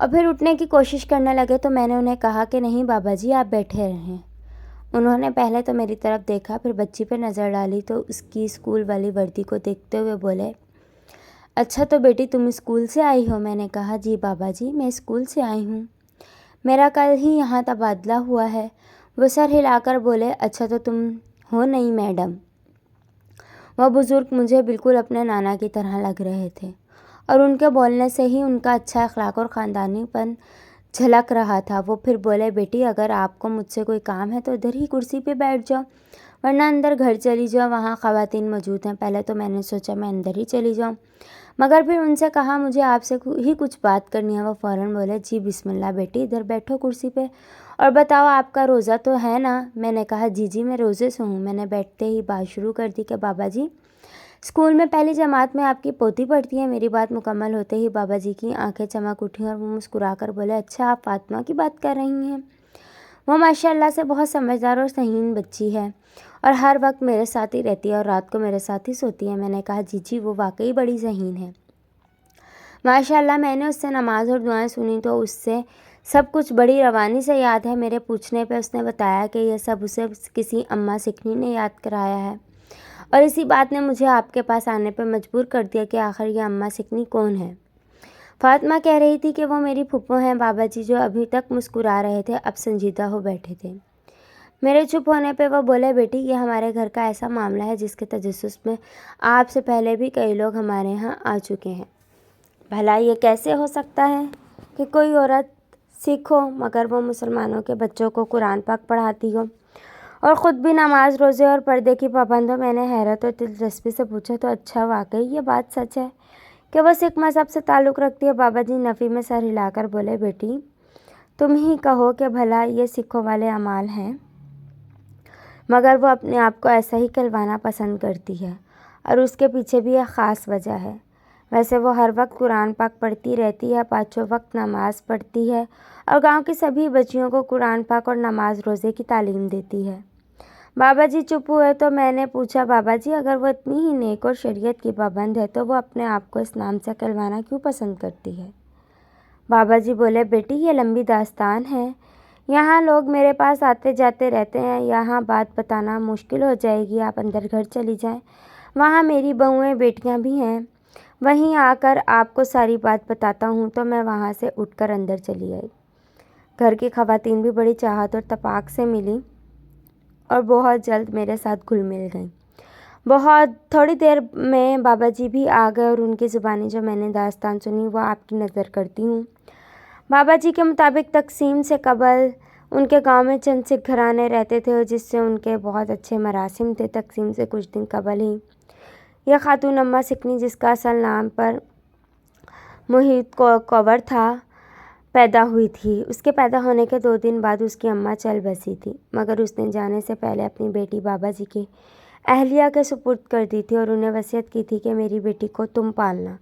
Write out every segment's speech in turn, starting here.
اور پھر اٹھنے کی کوشش کرنے لگے تو میں نے انہیں کہا کہ نہیں بابا جی آپ بیٹھے رہیں۔ انہوں نے پہلے تو میری طرف دیکھا، پھر بچی پہ نظر ڈالی تو اس کی اسکول والی وردی کو دیکھتے ہوئے بولے اچھا تو بیٹی تم اسکول سے آئی ہو؟ میں نے کہا جی بابا جی میں اسکول سے آئی ہوں، میرا کل ہی یہاں تبادلہ ہوا ہے۔ وہ سر ہلا کر بولے اچھا تو تم ہو نئی میڈم۔ وہ بزرگ مجھے بالکل اپنے نانا کی طرح لگ رہے تھے اور ان کے بولنے سے ہی ان کا اچھا اخلاق اور خاندانی پن جھلک رہا تھا۔ وہ پھر بولے بیٹی اگر آپ کو مجھ سے کوئی کام ہے تو ادھر ہی کرسی پہ بیٹھ جاؤ، ورنہ اندر گھر چلی جاؤ، وہاں خواتین موجود ہیں۔ پہلے تو میں نے سوچا میں اندر ہی چلی جاؤں، مگر پھر ان سے کہا مجھے آپ سے ہی کچھ بات کرنی ہے۔ وہ فوراً بولے جی بسم اللہ بیٹی ادھر بیٹھو کرسی پہ، اور بتاؤ آپ کا روزہ تو ہے نا؟ میں نے کہا جی میں روزے سے ہوں۔ میں نے بیٹھتے ہی بات شروع کر دی کہ بابا جی اسکول میں پہلی جماعت میں آپ کی پوتی پڑھتی ہے۔ میری بات مکمل ہوتے ہی بابا جی کی آنکھیں چمک اٹھیں اور وہ مسکرا کر بولے اچھا آپ فاطمہ کی بات کر رہی ہیں؟ وہ ماشاء اللہ سے بہت سمجھدار اور ذہین بچی ہے اور ہر وقت میرے ساتھ ہی رہتی ہے اور رات کو میرے ساتھ ہی سوتی ہے۔ میں نے کہا جی وہ واقعی بڑی ذہین ہے ماشاء اللہ۔ میں نے اس سے نماز اور دعائیں سنی تو اس سے سب کچھ بڑی روانی سے یاد ہے۔ میرے پوچھنے پہ اس نے بتایا کہ یہ سب اسے کسی اماں سکھنی نے یاد کرایا ہے، اور اسی بات نے مجھے آپ کے پاس آنے پہ مجبور کر دیا کہ آخر یہ اماں سکھنی کون ہے۔ فاطمہ کہہ رہی تھی کہ وہ میری پھپھو ہیں۔ بابا جی جو ابھی تک مسکرا رہے تھے اب سنجیدہ ہو بیٹھے تھے۔ میرے چپ ہونے پہ وہ بولے بیٹی یہ ہمارے گھر کا ایسا معاملہ ہے جس کے تجسس میں آپ سے پہلے بھی کئی لوگ ہمارے ہاں آ چکے ہیں۔ بھلا یہ کیسے ہو سکتا ہے کہ کوئی عورت سکھ ہو مگر وہ مسلمانوں کے بچوں کو قرآن پاک پڑھاتی ہو اور خود بھی نماز روزے اور پردے کی پابند ہو؟ میں نے حیرت اور دلچسپی سے پوچھا تو اچھا واقعی یہ بات سچ ہے کہ وہ سکھ مذہب سے تعلق رکھتی ہے؟ بابا جی نفی میں سر ہلا کر بولے بیٹی تم ہی کہو کہ بھلا یہ سکھوں والے اعمال ہیں، مگر وہ اپنے آپ کو ایسا ہی کہلوانا پسند کرتی ہے اور اس کے پیچھے بھی ایک خاص وجہ ہے۔ ویسے وہ ہر وقت قرآن پاک پڑھتی رہتی ہے، پانچوں وقت نماز پڑھتی ہے اور گاؤں کی سبھی بچیوں کو قرآن پاک اور نماز روزے کی تعلیم دیتی ہے۔ بابا جی چپ ہوئے تو میں نے پوچھا بابا جی اگر وہ اتنی ہی نیک اور شریعت کی پابند ہے تو وہ اپنے آپ کو اس نام سے کہلوانا کیوں پسند کرتی ہے؟ بابا جی بولے بیٹی یہ لمبی داستان ہے، یہاں لوگ میرے پاس آتے جاتے رہتے ہیں، یہاں بات بتانا مشکل ہو جائے گی، آپ اندر گھر چلی جائیں، وہاں میری بہویں بیٹیاں بھی ہیں، وہیں آ کر آپ کو ساری بات بتاتا ہوں۔ تو میں وہاں سے اٹھ کر اندر چلی آئی۔ گھر کی خواتین بھی بڑی چاہت اور تپاک سے ملی اور بہت جلد میرے ساتھ گھل مل گئیں۔ بہت تھوڑی دیر میں بابا جی بھی آ گئے اور ان کی زبانی جو میں نے داستان سنی وہ آپ کی نظر کرتی ہوں۔ بابا جی کے مطابق تقسیم سے قبل ان کے گاؤں میں چند سکھ گھرانے رہتے تھے جس سے ان کے بہت اچھے مراسم تھے۔ تقسیم سے کچھ دن قبل ہی یہ خاتون اماں سکھنی جس کا اصل نام پر محیط کنور تھا پیدا ہوئی تھی۔ اس کے پیدا ہونے کے 2 دن بعد اس کی اماں چل بسی تھی، مگر اس نے جانے سے پہلے اپنی بیٹی بابا جی کی اہلیہ کے سپرد کر دی تھی اور انہیں وصیت کی تھی کہ میری بیٹی کو تم پالنا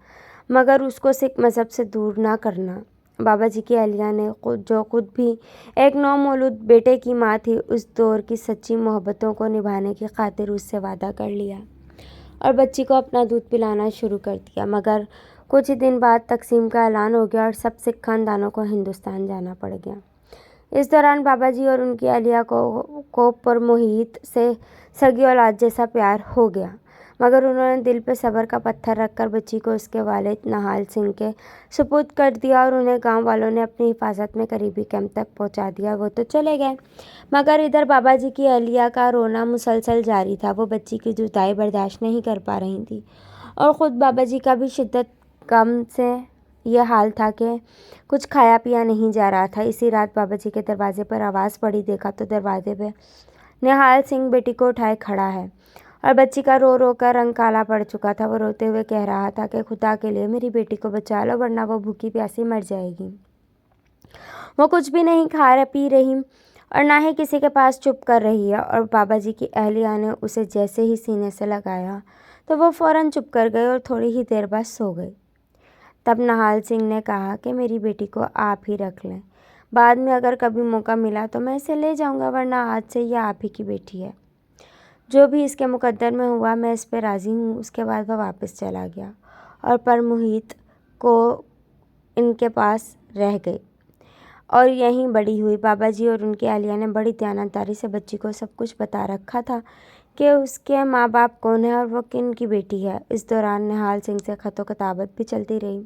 مگر اس کو سکھ مذہب سے دور نہ کرنا۔ بابا جی کی اہلیہ نے جو خود بھی ایک نومولود بیٹے کی ماں تھی اس دور کی سچی محبتوں کو نبھانے کی خاطر اس سے وعدہ کر لیا اور بچی کو اپنا دودھ پلانا شروع کر دیا۔ مگر کچھ دن بعد تقسیم کا اعلان ہو گیا اور سب سکھ خاندانوں کو ہندوستان جانا پڑ گیا۔ اس دوران بابا جی اور ان کی اہلیہ کو پر محیط سے سگی اولاد جیسا پیار ہو گیا، مگر انہوں نے دل پہ صبر کا پتھر رکھ کر بچی کو اس کے والد نہال سنگھ کے سپرد کر دیا اور انہیں گاؤں والوں نے اپنی حفاظت میں قریبی کیمپ تک پہنچا دیا۔ وہ تو چلے گئے مگر ادھر بابا جی کی اہلیہ کا رونا مسلسل جاری تھا۔ وہ بچی کی جدائی برداشت نہیں کر پا رہی تھی اور خود بابا جی کا بھی شدت غم سے یہ حال تھا کہ کچھ کھایا پیا نہیں جا رہا تھا۔ اسی رات بابا جی کے دروازے پر آواز پڑی، دیکھا تو دروازے پہ نہال سنگھ بیٹی کو اٹھائے کھڑا ہے اور بچی کا رو رو کر رنگ کالا پڑ چکا تھا۔ وہ روتے ہوئے کہہ رہا تھا کہ خدا کے لیے میری بیٹی کو بچا لو ورنہ وہ بھوکی پیاسی مر جائے گی۔ وہ کچھ بھی نہیں کھا پی رہی اور نہ ہی کسی کے پاس چپ کر رہی ہے، اور بابا جی کی اہلیہ نے اسے جیسے ہی سینے سے لگایا تو وہ فوراً چپ کر گئی اور تھوڑی ہی دیر بعد سو گئی۔ تب نہال سنگھ نے کہا کہ میری بیٹی کو آپ ہی رکھ لیں، بعد میں اگر کبھی موقع ملا تو میں اسے لے جاؤں گا، ورنہ آج سے یہ آپ ہی کی بیٹی ہے۔ جو بھی اس کے مقدر میں ہوا میں اس پہ راضی ہوں۔ اس کے بعد وہ واپس چلا گیا اور پر محیط کو ان کے پاس رہ گئی اور یہیں بڑی ہوئی۔ بابا جی اور ان کی اہلیہ نے بڑی دیانتداری سے بچی کو سب کچھ بتا رکھا تھا کہ اس کے ماں باپ کون ہیں اور وہ کن کی بیٹی ہے۔ اس دوران نہال سنگھ سے خط و کتابت بھی چلتی رہی۔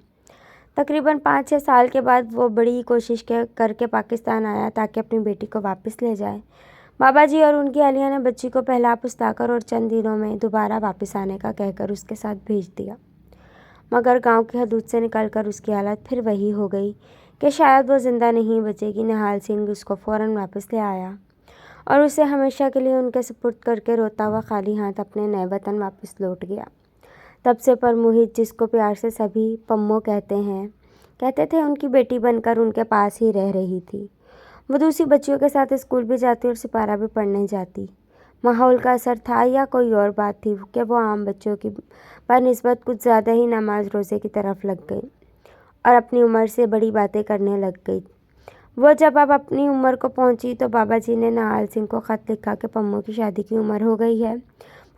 تقریباً 5-6 سال کے بعد وہ بڑی کوشش کر کے پاکستان آیا تاکہ اپنی بیٹی کو واپس لے جائے۔ بابا جی اور ان کی اہلیہ نے بچی کو پہلا پستا کر اور چند دنوں میں دوبارہ واپس آنے کا کہہ کر اس کے ساتھ بھیج دیا، مگر گاؤں کی حدود سے نکل کر اس کی حالت پھر وہی ہو گئی کہ شاید وہ زندہ نہیں بچے گی۔ نہال سنگھ اس کو فوراً واپس لے آیا اور اسے ہمیشہ کے لیے ان کے سپرد کر کے روتا ہوا خالی ہاتھ اپنے نئے وطن واپس لوٹ گیا۔ تب سے پرموہت، جس کو پیار سے سبھی پمو کہتے تھے، ان کی بیٹی بن کر ان کے پاس ہی رہ رہی تھی۔ وہ دوسری بچیوں کے ساتھ اسکول بھی جاتی اور سپارہ بھی پڑھنے جاتی۔ ماحول کا اثر تھا یا کوئی اور بات تھی کہ وہ عام بچوں کی بنسبت کچھ زیادہ ہی نماز روزے کی طرف لگ گئی اور اپنی عمر سے بڑی باتیں کرنے لگ گئی۔ وہ جب اب اپنی عمر کو پہنچی تو بابا جی نے نہال سنگھ کو خط لکھا کہ پمو کی شادی کی عمر ہو گئی ہے،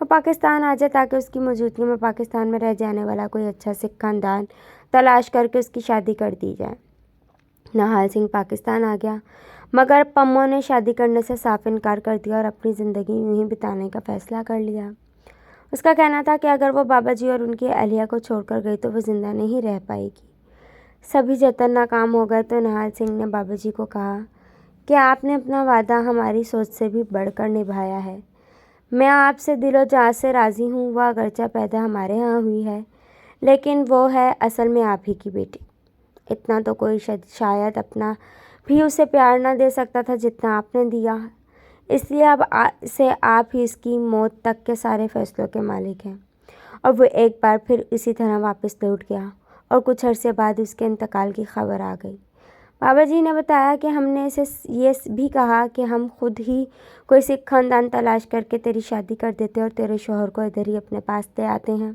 وہ پاکستان آ جائے تاکہ اس کی موجودگی میں پاکستان میں رہ جانے والا کوئی اچھا سکھ خاندان تلاش کر کے اس کی شادی کر دی جائے۔ نہال سنگھ پاکستان آ گیا، مگر پمو نے شادی کرنے سے صاف انکار کر دیا اور اپنی زندگی یوں ہی بتانے کا فیصلہ کر لیا۔ اس کا کہنا تھا کہ اگر وہ بابا جی اور ان کی اہلیہ کو چھوڑ کر گئی تو وہ زندہ نہیں رہ پائے گی۔ سبھی جتن ناکام ہو گئے تو نہال سنگھ نے بابا جی کو کہا کہ آپ نے اپنا وعدہ ہماری سوچ سے بھی بڑھ کر نبھایا ہے۔ میں آپ سے دل و جان سے راضی ہوں۔ وہ اگرچہ پیدا ہمارے ہاں ہوئی ہے، لیکن وہ ہے اصل میں آپ ہی کی بیٹی۔ اتنا تو کوئی شاید اپنا بھی اسے پیار نہ دے سکتا تھا جتنا آپ نے دیا، اس لیے اب سے آپ ہی اس کی موت تک کے سارے فیصلوں کے مالک ہیں۔ اور وہ ایک بار پھر اسی طرح واپس لوٹ گیا اور کچھ عرصے بعد اس کے انتقال کی خبر آ گئی۔ بابا جی نے بتایا کہ ہم نے اسے یہ بھی کہا کہ ہم خود ہی کوئی سکھ خاندان تلاش کر کے تیری شادی کر دیتے اور تیرے شوہر کو ادھر ہی اپنے پاس لے آتے ہیں،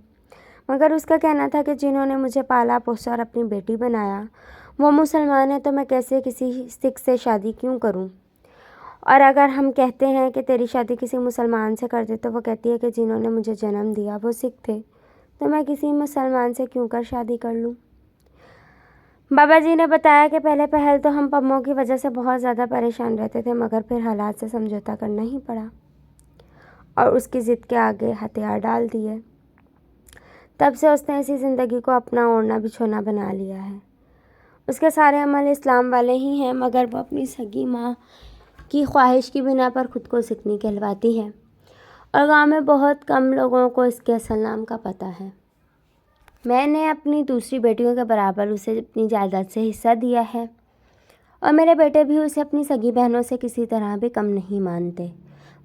مگر اس کا کہنا تھا کہ جنہوں نے مجھے پالا پوسا اور اپنی بیٹی بنایا وہ مسلمان ہیں، تو میں کیسے کسی سکھ سے شادی کیوں کروں؟ اور اگر ہم کہتے ہیں کہ تیری شادی کسی مسلمان سے کر دے تو وہ کہتی ہے کہ جنہوں نے مجھے جنم دیا وہ سکھ تھے، تو میں کسی مسلمان سے کیوں کر شادی کر لوں؟ بابا جی نے بتایا کہ پہلے پہل تو ہم پمو کی وجہ سے بہت زیادہ پریشان رہتے تھے، مگر پھر حالات سے سمجھوتا کرنا ہی پڑا اور اس کی ضد کے آگے ہتھیار ڈال دیے۔ تب سے اس نے اسی زندگی کو اپنا اوڑھنا بچھونا بنا لیا ہے۔ اس کے سارے عمل اسلام والے ہی ہیں، مگر وہ اپنی سگی ماں کی خواہش کی بنا پر خود کو سکھنی کہلواتی ہے اور گاؤں میں بہت کم لوگوں کو اس کے اصل نام کا پتہ ہے۔ میں نے اپنی دوسری بیٹیوں کے برابر اسے اپنی جائیداد سے حصہ دیا ہے اور میرے بیٹے بھی اسے اپنی سگی بہنوں سے کسی طرح بھی کم نہیں مانتے۔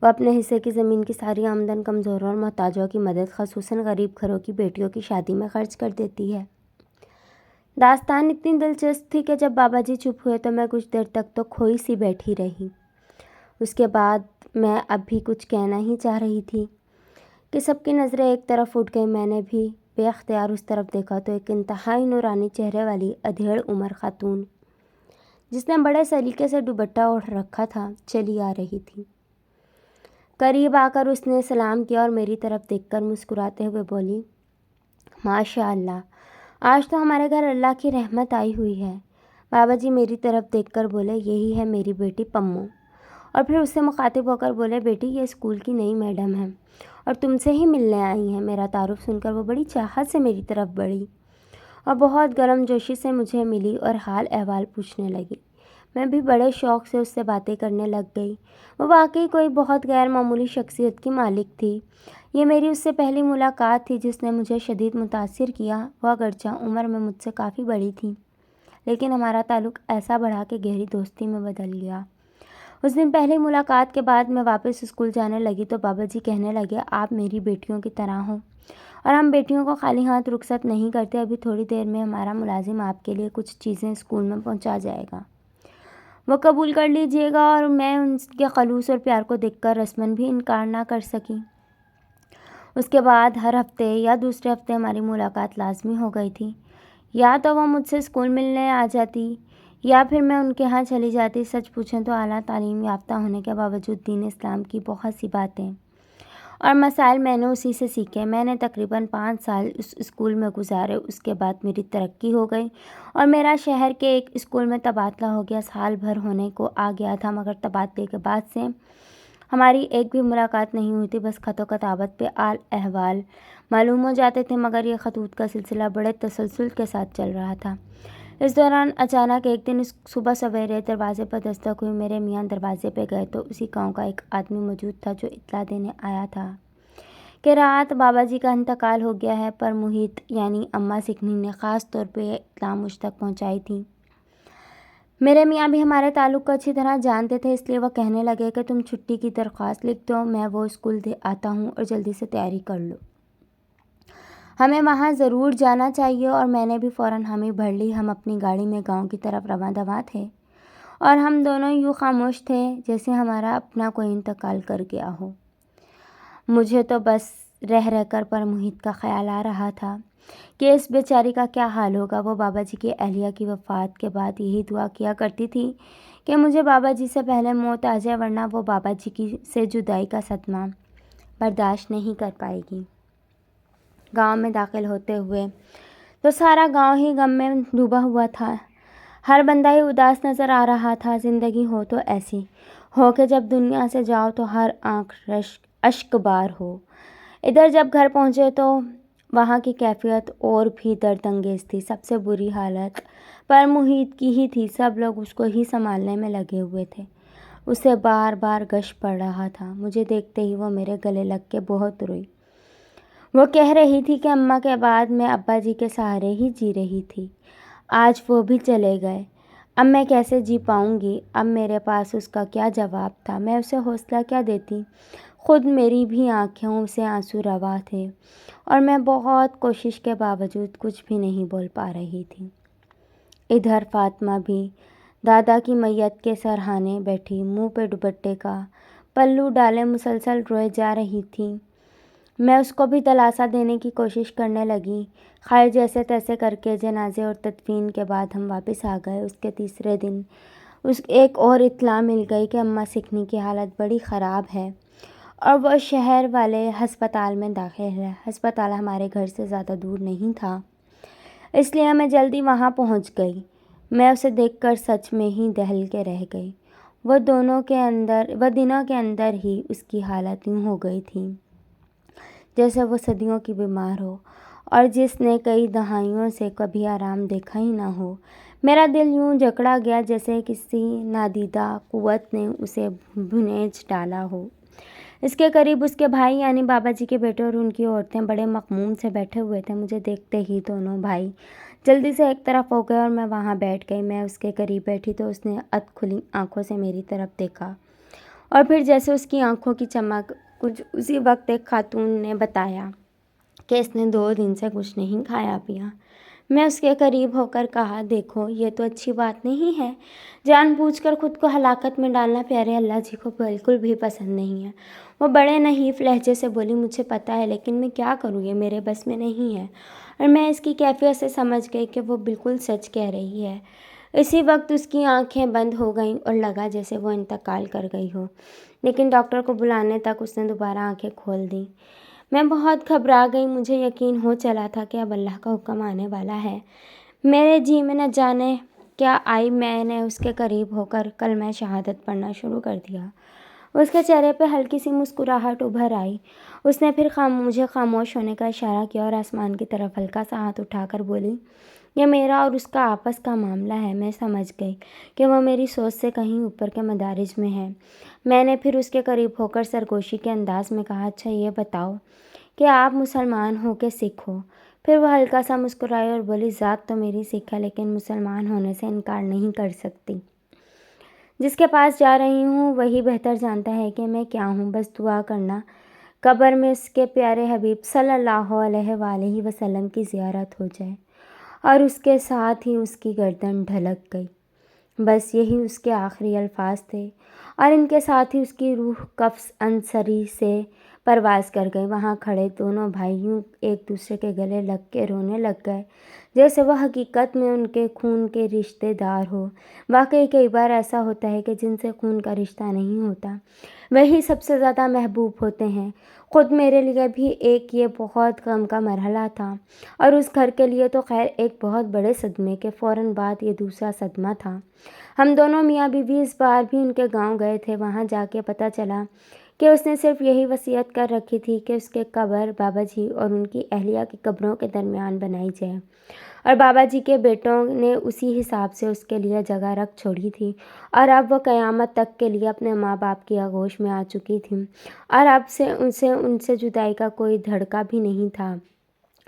وہ اپنے حصے کی زمین کی ساری آمدن کمزوروں اور محتاجوں کی مدد، خصوصاً غریب گھروں کی بیٹیوں کی شادی میں خرچ کر دیتی ہے۔ داستان اتنی دلچسپ تھی کہ جب بابا جی چپ ہوئے تو میں کچھ دیر تک تو کھوئی سی بیٹھی رہی۔ اس کے بعد میں اب بھی کچھ کہنا ہی چاہ رہی تھی کہ سب کی نظریں ایک طرف اٹھ گئی۔ میں نے بھی بے اختیار اس طرف دیکھا تو ایک انتہائی نورانی چہرے والی ادھیڑ عمر خاتون، جس نے بڑے سلیقے سے دوپٹہ اوڑھ رکھا تھا، چلی آ رہی تھی۔ قریب آ کر اس نے سلام کیا اور میری طرف دیکھ کر مسکراتے ہوئے بولی، ماشاء اللہ، آج تو ہمارے گھر اللہ کی رحمت آئی ہوئی ہے۔ بابا جی میری طرف دیکھ کر بولے، یہی ہے میری بیٹی پمو، اور پھر اس سے مخاطب ہو کر بولے، بیٹی یہ اسکول کی نئی میڈم ہے اور تم سے ہی ملنے آئی ہیں۔ میرا تعارف سن کر وہ بڑی چاہت سے میری طرف بڑھی اور بہت گرم جوشی سے مجھے ملی اور حال احوال پوچھنے لگی۔ میں بھی بڑے شوق سے اس سے باتیں کرنے لگ گئی۔ وہ واقعی کوئی بہت غیر معمولی شخصیت کی مالک تھی۔ یہ میری اس سے پہلی ملاقات تھی جس نے مجھے شدید متاثر کیا۔ وہ اگرچہ عمر میں مجھ سے کافی بڑی تھی، لیکن ہمارا تعلق ایسا بڑھا کہ گہری دوستی میں بدل گیا۔ اس دن پہلی ملاقات کے بعد میں واپس اسکول جانے لگی تو بابا جی کہنے لگے، آپ میری بیٹیوں کی طرح ہوں اور ہم بیٹیوں کو خالی ہاتھ رخصت نہیں کرتے۔ ابھی تھوڑی دیر میں ہمارا ملازم آپ کے لیے کچھ چیزیں اسکول میں پہنچا جائے گا، وہ قبول کر لیجیے گا۔ اور میں ان کے خلوص اور پیار کو دیکھ کر رسماً بھی انکار نہ کر سکی۔ اس کے بعد ہر ہفتے یا دوسرے ہفتے ہماری ملاقات لازمی ہو گئی تھی۔ یا تو وہ مجھ سے اسکول ملنے آ جاتی یا پھر میں ان کے ہاں چلی جاتی۔ سچ پوچھیں تو اعلیٰ تعلیم یافتہ ہونے کے باوجود دین اسلام کی بہت سی باتیں اور مسائل میں نے اسی سے سیکھے۔ میں نے تقریباً 5 سال اس اسکول میں گزارے۔ اس کے بعد میری ترقی ہو گئی اور میرا شہر کے ایک اسکول میں تبادلہ ہو گیا۔ سال بھر ہونے کو آ گیا تھا، مگر تبادلے کے بعد سے ہماری ایک بھی ملاقات نہیں ہوئی تھی۔ بس خط و کتابت پہ آل احوال معلوم ہو جاتے تھے، مگر یہ خطوط کا سلسلہ بڑے تسلسل کے ساتھ چل رہا تھا۔ اس دوران اچانک ایک دن صبح سویرے دروازے پر دستک ہوئی۔ میرے میاں دروازے پہ گئے تو اسی گاؤں کا ایک آدمی موجود تھا جو اطلاع دینے آیا تھا کہ رات بابا جی کا انتقال ہو گیا ہے۔ پر محیط یعنی اماں سکھنی نے خاص طور پہ یہ اطلاع مجھ تک پہنچائی تھی۔ میرے میاں بھی ہمارے تعلق کو اچھی طرح جانتے تھے، اس لیے وہ کہنے لگے کہ تم چھٹی کی درخواست لکھ دو، میں وہ اسکول آتا ہوں اور جلدی سے تیاری کر لو، ہمیں وہاں ضرور جانا چاہیے۔ اور میں نے بھی فوراً حامی بھر لی۔ ہم اپنی گاڑی میں گاؤں کی طرف رواں دواں تھے اور ہم دونوں یوں خاموش تھے جیسے ہمارا اپنا کوئی انتقال کر گیا ہو۔ مجھے تو بس رہ کر پر محیط کا خیال آ رہا تھا کہ اس بیچاری کا کیا حال ہوگا۔ وہ بابا جی کی اہلیہ کی وفات کے بعد یہی دعا کیا کرتی تھی کہ مجھے بابا جی سے پہلے موت آ جائے، ورنہ وہ بابا جی سے جدائی کا صدمہ برداشت نہیں کر پائے گی۔ گاؤں میں داخل ہوتے ہوئے تو سارا گاؤں ہی غم میں ڈوبا ہوا تھا، ہر بندہ ہی اداس نظر آ رہا تھا۔ زندگی ہو تو ایسی ہو کہ جب دنیا سے جاؤ تو ہر آنکھ اشک بار ہو۔ ادھر جب گھر پہنچے تو وہاں کی کیفیت اور بھی درد انگیز تھی۔ سب سے بری حالت پر محیط کی ہی تھی، سب لوگ اس کو ہی سنبھالنے میں لگے ہوئے تھے۔ اسے بار بار غش پڑ رہا تھا۔ مجھے دیکھتے ہی وہ میرے گلے لگ کے بہت روئی۔ وہ کہہ رہی تھی کہ اماں کے بعد میں ابا جی کے سہارے ہی جی رہی تھی، آج وہ بھی چلے گئے، اب میں کیسے جی پاؤں گی۔ اب میرے پاس اس کا کیا جواب تھا، میں اسے حوصلہ کیا دیتی۔ خود میری بھی آنکھوں سے آنسو روا تھے اور میں بہت کوشش کے باوجود کچھ بھی نہیں بول پا رہی تھی۔ ادھر فاطمہ بھی دادا کی میت کے سرہانے بیٹھی، منہ پہ دوپٹے کا پلو ڈالے مسلسل روئے جا رہی تھی۔ میں اس کو بھی دلاسا دینے کی کوشش کرنے لگی۔ خیر جیسے تیسے کر کے جنازے اور تدفین کے بعد ہم واپس آ گئے۔ اس کے تیسرے دن ایک اور اطلاع مل گئی کہ اماں سکھنی کی حالت بڑی خراب ہے اور وہ شہر والے ہسپتال میں داخل ہے۔ ہسپتال ہمارے گھر سے زیادہ دور نہیں تھا، اس لیے میں جلدی وہاں پہنچ گئی۔ میں اسے دیکھ کر سچ میں ہی دہل کے رہ گئی۔ وہ دنوں کے اندر ہی اس کی حالت یوں ہو گئی تھی جیسے وہ صدیوں کی بیمار ہو اور جس نے کئی دہائیوں سے کبھی آرام دیکھا ہی نہ ہو۔ میرا دل یوں جکڑا گیا جیسے کسی نادیدہ قوت نے اسے بھنیچ ڈالا ہو۔ اس کے قریب اس کے بھائی یعنی بابا جی کے بیٹے اور ان کی عورتیں بڑے مغموم سے بیٹھے ہوئے تھے۔ مجھے دیکھتے ہی دونوں بھائی جلدی سے ایک طرف ہو گئے اور میں وہاں بیٹھ گئی۔ میں اس کے قریب بیٹھی تو اس نے اد کھلی آنکھوں سے میری طرف دیکھا اور پھر جیسے اس کی آنکھوں کی چمک، کچھ اسی وقت ایک خاتون نے بتایا کہ اس نے 2 دن سے کچھ نہیں کھایا پیا۔ میں اس کے قریب ہو کر کہا، دیکھو یہ تو اچھی بات نہیں ہے، جان بوجھ کر خود کو ہلاکت میں ڈالنا پیارے اللہ جی کو بالکل بھی پسند نہیں ہے۔ وہ بڑے نحیف لہجے سے بولی، مجھے پتہ ہے لیکن میں کیا کروں، یہ میرے بس میں نہیں ہے۔ اور میں اس کی کیفیت سے سمجھ گئی کہ وہ بالکل سچ کہہ رہی ہے۔ اسی وقت اس کی آنکھیں بند ہو گئیں اور لگا جیسے وہ انتقال کر گئی ہو، لیکن ڈاکٹر کو بلانے تک اس نے دوبارہ آنکھیں کھول دیں۔ میں بہت گھبرا گئی۔ مجھے یقین ہو چلا تھا کہ اب اللہ کا حکم آنے والا ہے۔ میرے جی میں نہ جانے کیا آئی، میں نے اس کے قریب ہو کر کلمہ شہادت پڑھنا شروع کر دیا۔ اس کے چہرے پہ ہلکی سی مسکراہٹ ابھر آئی۔ اس نے پھر مجھے خاموش ہونے کا اشارہ کیا اور آسمان کی طرف ہلکا سا ہاتھ اٹھا کر بولی، یہ میرا اور اس کا آپس کا معاملہ ہے۔ میں سمجھ گئی کہ وہ میری سوچ سے کہیں اوپر کے مدارج میں ہے۔ میں نے پھر اس کے قریب ہو کر سرگوشی کے انداز میں کہا، اچھا یہ بتاؤ کہ آپ مسلمان ہو کہ سکھ ہو؟ پھر وہ ہلکا سا مسکرائی اور بولی، ذات تو میری سکھ ہے لیکن مسلمان ہونے سے انکار نہیں کر سکتی۔ جس کے پاس جا رہی ہوں وہی بہتر جانتا ہے کہ میں کیا ہوں، بس دعا کرنا قبر میں اس کے پیارے حبیب صلی اللہ علیہ وآلہ وسلم کی زیارت ہو جائے۔ اور اس کے ساتھ ہی اس کی گردن ڈھلک گئی۔ بس یہی اس کے آخری الفاظ تھے اور ان کے ساتھ ہی اس کی روح قفس انصری سے پرواز کر گئی۔ وہاں کھڑے دونوں بھائی یوں ایک دوسرے کے گلے لگ کے رونے لگ گئے جیسے وہ حقیقت میں ان کے خون کے رشتے دار ہو۔ واقعی کئی بار ایسا ہوتا ہے کہ جن سے خون کا رشتہ نہیں ہوتا وہی سب سے زیادہ محبوب ہوتے ہیں۔ خود میرے لیے بھی ایک یہ بہت غم کا مرحلہ تھا، اور اس گھر کے لیے تو خیر ایک بہت بڑے صدمے کے فوراً بعد یہ دوسرا صدمہ تھا۔ ہم دونوں میاں بیوی اس بار بھی ان کے گاؤں گئے تھے۔ وہاں جا کے پتہ چلا کہ اس نے صرف یہی وصیت کر رکھی تھی کہ اس کے قبر بابا جی اور ان کی اہلیہ کی قبروں کے درمیان بنائی جائے، اور بابا جی کے بیٹوں نے اسی حساب سے اس کے لیے جگہ رکھ چھوڑی تھی، اور اب وہ قیامت تک کے لیے اپنے ماں باپ کی آغوش میں آ چکی تھی، اور اب سے ان سے جدائی کا کوئی دھڑکا بھی نہیں تھا۔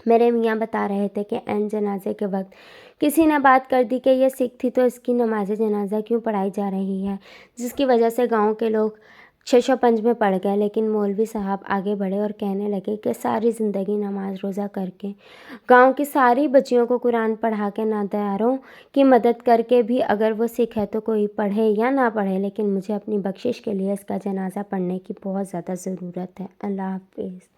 میرے میاں بتا رہے تھے کہ عین جنازے کے وقت کسی نے بات کر دی کہ یہ سکھ تھی تو اس کی نماز جنازہ کیوں پڑھائی جا رہی ہے، جس کی وجہ سے گاؤں کے لوگ 605 میں پڑ گئے۔ لیکن مولوی صاحب آگے بڑھے اور کہنے لگے کہ ساری زندگی نماز روزہ کر کے، گاؤں کی ساری بچیوں کو قرآن پڑھا کے، ناداروں کی مدد کر کے بھی اگر وہ سکھ ہے تو کوئی پڑھے یا نہ پڑھے، لیکن مجھے اپنی بخشش کے لیے اس کا جنازہ پڑھنے کی بہت زیادہ ضرورت ہے۔ اللہ حافظ۔